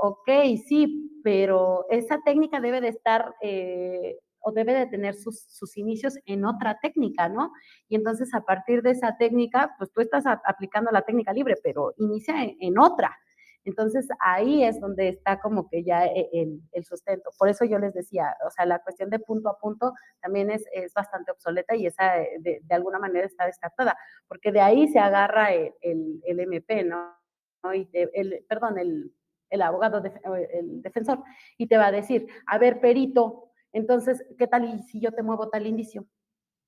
ok, sí, pero esa técnica debe de estar o debe de tener sus inicios en otra técnica, ¿no? Y entonces a partir de esa técnica, pues tú estás aplicando la técnica libre, pero inicia en otra. Entonces ahí es donde está como que ya el sustento. Por eso yo les decía, o sea, la cuestión de punto a punto también es bastante obsoleta y esa de alguna manera está descartada, porque de ahí se agarra el MP, ¿no? Y perdón, el abogado, el defensor, y te va a decir, a ver, perito, entonces, ¿qué tal y si yo te muevo tal indicio?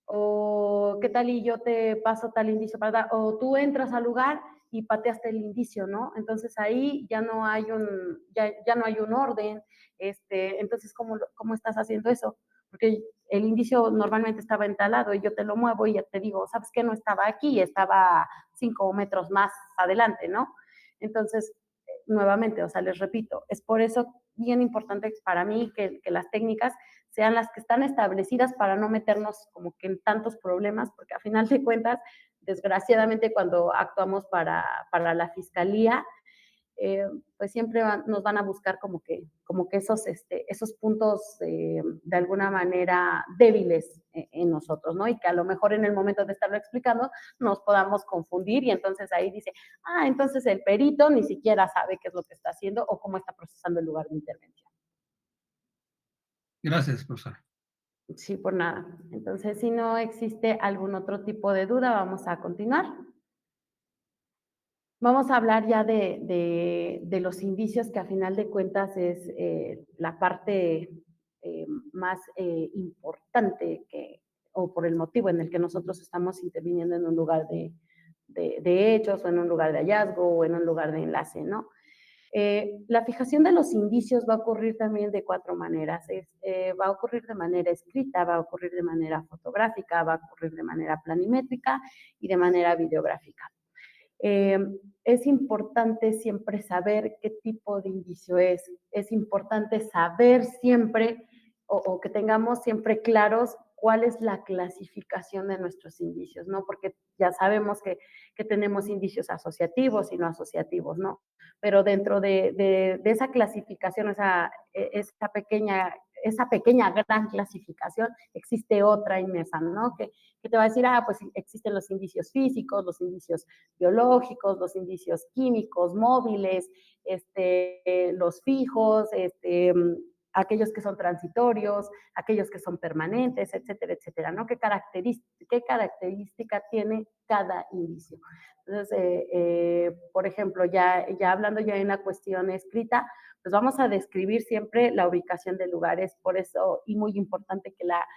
O ¿qué tal y yo te paso tal indicio para dar? O tú entras al lugar y pateaste el indicio, ¿no? Entonces ahí ya no hay un orden, entonces, ¿cómo estás haciendo eso? Porque el indicio normalmente estaba entalado y yo te lo muevo y ya te digo, ¿sabes qué? No estaba aquí, estaba 5 metros más adelante, ¿no? Entonces, nuevamente, o sea, les repito, es por eso bien importante para mí que las técnicas sean las que están establecidas para no meternos como que en tantos problemas, porque a final de cuentas, desgraciadamente cuando actuamos para la fiscalía, pues siempre nos van a buscar como que esos puntos de alguna manera débiles en nosotros, ¿no? Y que a lo mejor en el momento de estarlo explicando nos podamos confundir y entonces ahí dice, entonces el perito ni siquiera sabe qué es lo que está haciendo o cómo está procesando el lugar de intervención. Gracias, profesora. Sí, por nada. Entonces, si no existe algún otro tipo de duda, vamos a continuar. Vamos a hablar ya de los indicios, que a final de cuentas es la parte más importante o por el motivo en el que nosotros estamos interviniendo en un lugar de hechos, o en un lugar de hallazgo, o en un lugar de enlace, ¿no? La fijación de los indicios va a ocurrir también de cuatro maneras. Va a ocurrir de manera escrita, va a ocurrir de manera fotográfica, va a ocurrir de manera planimétrica y de manera videográfica. Eh, es importante siempre saber qué tipo de indicio es. Es importante saber siempre o que tengamos siempre claros cuál es la clasificación de nuestros indicios, ¿no? Porque ya sabemos que tenemos indicios asociativos y no asociativos, ¿no? Pero dentro de esa clasificación, esa pequeña gran clasificación, existe otra inmensa, ¿no? Que te va a decir, pues existen los indicios físicos, los indicios biológicos, los indicios químicos, móviles, los fijos, aquellos que son transitorios, aquellos que son permanentes, etcétera, etcétera, ¿no? ¿Qué característica tiene cada indicio? Entonces, por ejemplo, ya hablando ya en la cuestión escrita, pues vamos a describir siempre la ubicación de lugares, por eso, y muy importante que la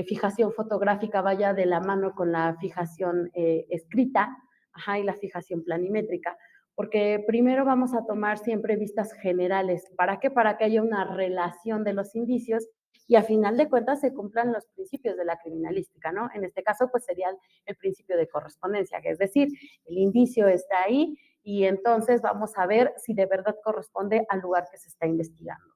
fijación fotográfica vaya de la mano con la fijación escrita, ajá, y la fijación planimétrica, porque primero vamos a tomar siempre vistas generales. ¿Para qué? Para que haya una relación de los indicios y a final de cuentas se cumplan los principios de la criminalística, ¿no? En este caso, pues sería el principio de correspondencia, que es decir, el indicio está ahí y entonces vamos a ver si de verdad corresponde al lugar que se está investigando.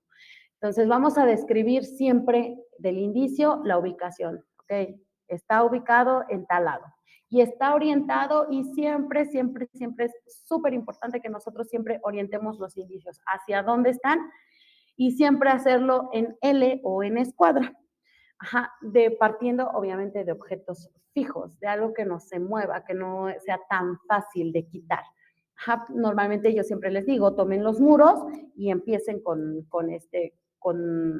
Entonces vamos a describir siempre del indicio la ubicación, ¿ok? Está ubicado en tal lado y está orientado y siempre, siempre, siempre es súper importante que nosotros siempre orientemos los indicios hacia dónde están y siempre hacerlo en L o en escuadra. Ajá, partiendo obviamente de objetos fijos, de algo que no se mueva, que no sea tan fácil de quitar. Ajá, normalmente yo siempre les digo, tomen los muros y empiecen con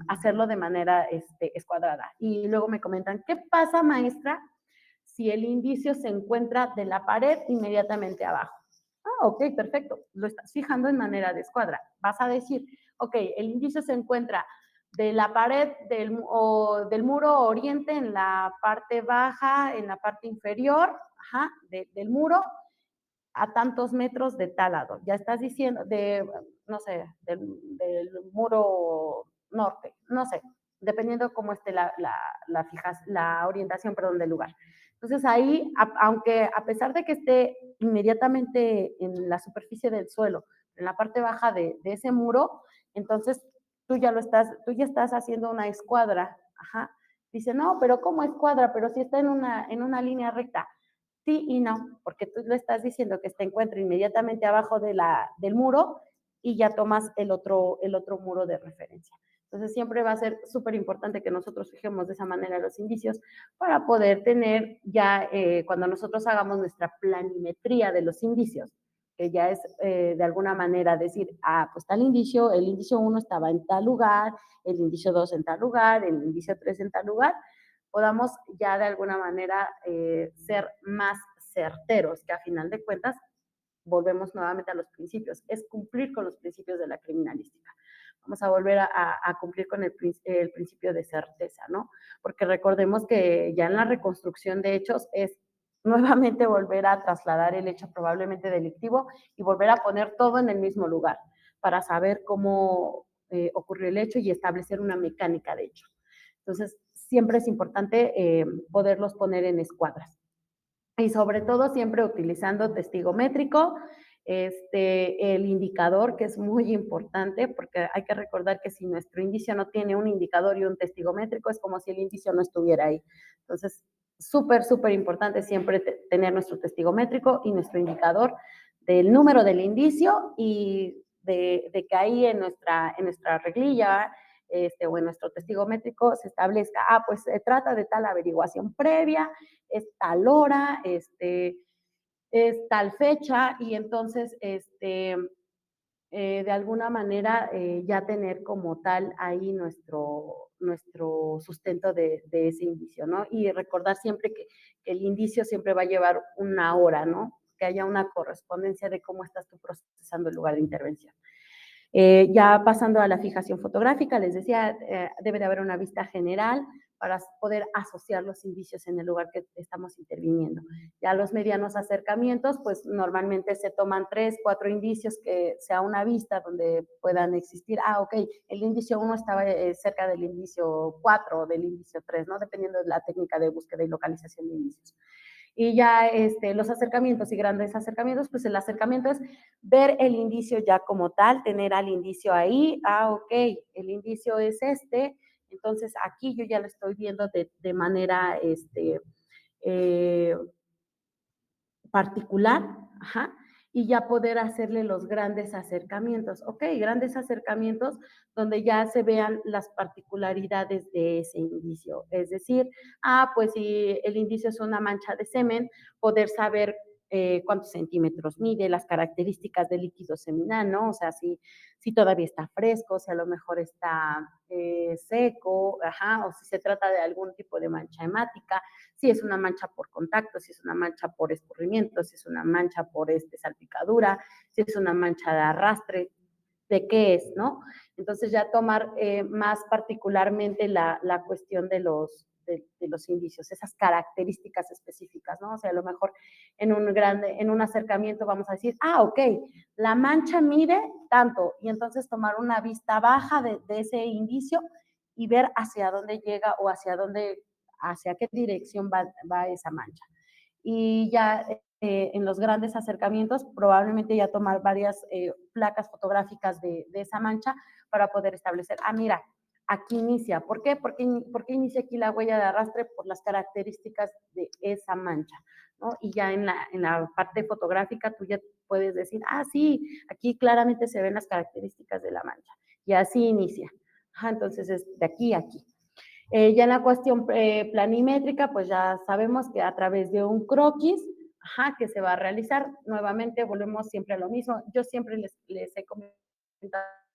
hacerlo de manera escuadrada. Y luego me comentan, ¿qué pasa, maestra, si el indicio se encuentra de la pared inmediatamente abajo? Ok, perfecto. Lo estás fijando en manera de escuadra. Vas a decir, ok, el indicio se encuentra de la pared del muro oriente en la parte baja, en la parte inferior, ajá, del muro, a tantos metros de tal lado. Ya estás diciendo, no sé, del muro norte, no sé, dependiendo cómo esté la orientación, perdón, del lugar. Entonces ahí, aunque a pesar de que esté inmediatamente en la superficie del suelo, en la parte baja de ese muro, entonces tú ya estás haciendo una escuadra, ajá. Dice, no, pero ¿cómo escuadra? Pero si está en una línea recta. Sí y no, porque tú le estás diciendo que se encuentra inmediatamente abajo del muro y ya tomas el otro muro de referencia. Entonces siempre va a ser súper importante que nosotros fijemos de esa manera los indicios para poder tener ya, cuando nosotros hagamos nuestra planimetría de los indicios, que ya es de alguna manera decir, pues tal indicio, el indicio 1 estaba en tal lugar, el indicio 2 en tal lugar, el indicio 3 en tal lugar, podamos ya de alguna manera ser más certeros, que a final de cuentas volvemos nuevamente a los principios, es cumplir con los principios de la criminalística. Vamos a volver a cumplir con el principio de certeza, ¿no? Porque recordemos que ya en la reconstrucción de hechos es nuevamente volver a trasladar el hecho probablemente delictivo y volver a poner todo en el mismo lugar para saber cómo ocurrió el hecho y establecer una mecánica de hecho. Entonces, siempre es importante poderlos poner en escuadras. Y sobre todo siempre utilizando testigo métrico, el indicador, que es muy importante, porque hay que recordar que si nuestro indicio no tiene un indicador y un testigo métrico, es como si el indicio no estuviera ahí. Entonces, súper, súper importante siempre tener nuestro testigo métrico y nuestro indicador del número del indicio y de que ahí en nuestra reglilla o en nuestro testigo métrico se establezca, pues se trata de tal averiguación previa, es tal hora, es tal fecha, y entonces de alguna manera ya tener como tal ahí nuestro sustento de ese indicio, ¿no? Y recordar siempre que el indicio siempre va a llevar una hora, ¿no? Que haya una correspondencia de cómo estás tú procesando el lugar de intervención. Ya pasando a la fijación fotográfica, les decía, debe de haber una vista general para poder asociar los indicios en el lugar que estamos interviniendo. Ya los medianos acercamientos, pues normalmente se toman 3, 4 indicios que sea una vista donde puedan existir. Ah, ok, el indicio 1 estaba cerca del indicio 4 o del indicio 3, ¿no? Dependiendo de la técnica de búsqueda y localización de indicios. Y ya los acercamientos y grandes acercamientos, pues el acercamiento es ver el indicio ya como tal, tener al indicio ahí, ah, ok, el indicio es entonces aquí yo ya lo estoy viendo de manera eh, particular, ajá, y ya poder hacerle los grandes acercamientos. Ok, grandes acercamientos donde ya se vean las particularidades de ese indicio. Es decir, pues si el indicio es una mancha de semen, poder saber cuántos centímetros mide, las características del líquido seminal, ¿no? O sea, si todavía está fresco, si a lo mejor está seco, ajá, o si se trata de algún tipo de mancha hemática, si es una mancha por contacto, si es una mancha por escurrimiento, si es una mancha por salpicadura, si es una mancha de arrastre, de qué es, ¿no? Entonces ya tomar más particularmente la cuestión de los indicios, esas características específicas, ¿no? O sea, a lo mejor en un acercamiento vamos a decir, ok, la mancha mide tanto, y entonces tomar una vista baja de ese indicio y ver hacia dónde llega o hacia qué dirección va esa mancha. Y ya en los grandes acercamientos, probablemente ya tomar varias placas fotográficas de esa mancha para poder establecer, mira, aquí inicia. ¿Por qué? Porque inicia aquí la huella de arrastre por las características de esa mancha, ¿no? Y ya en la parte fotográfica tú ya puedes decir, sí, aquí claramente se ven las características de la mancha. Y así inicia. Entonces es de aquí a aquí. Ya en la cuestión planimétrica, pues ya sabemos que a través de un croquis, que se va a realizar, nuevamente volvemos siempre a lo mismo. Yo siempre les he comentado